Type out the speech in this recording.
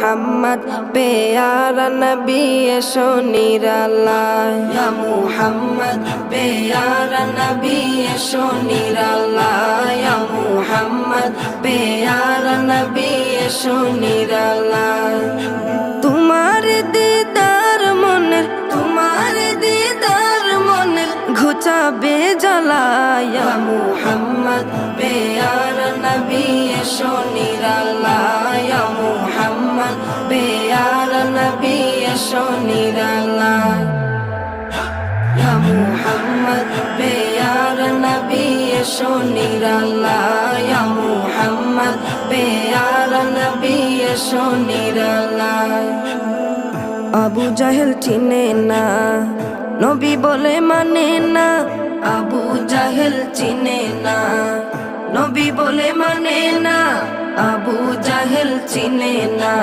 মুহাম্মদ পেয়ারা নবী এসো নিরালায় ইয়া মুহাম্মদ পেয়ারা নবী এসো নিরালায় ইয়া মুহাম্মদ পেয়ারা নবী এসো নিরালায় তোমার দিদার মনের ঘুচাবে জ্বালায় ইয়া মুহাম্মদ পেয়ারা নবী এসো নিরালায় ইয়া মুহাম্মদ পেয়ারা নবী এসো নিরালায় ইয়া মুহাম্মদ পেয়ারা নবী এসো নিরালায় ইয়া মুহাম্মদ পেয়ারা নবী এসো নিরালায় আবু জাহেল চিনে না নবী বলে মানে না আবু জাহেল চিনে না নবী বলে মানে না আবু জাহেল চিনে না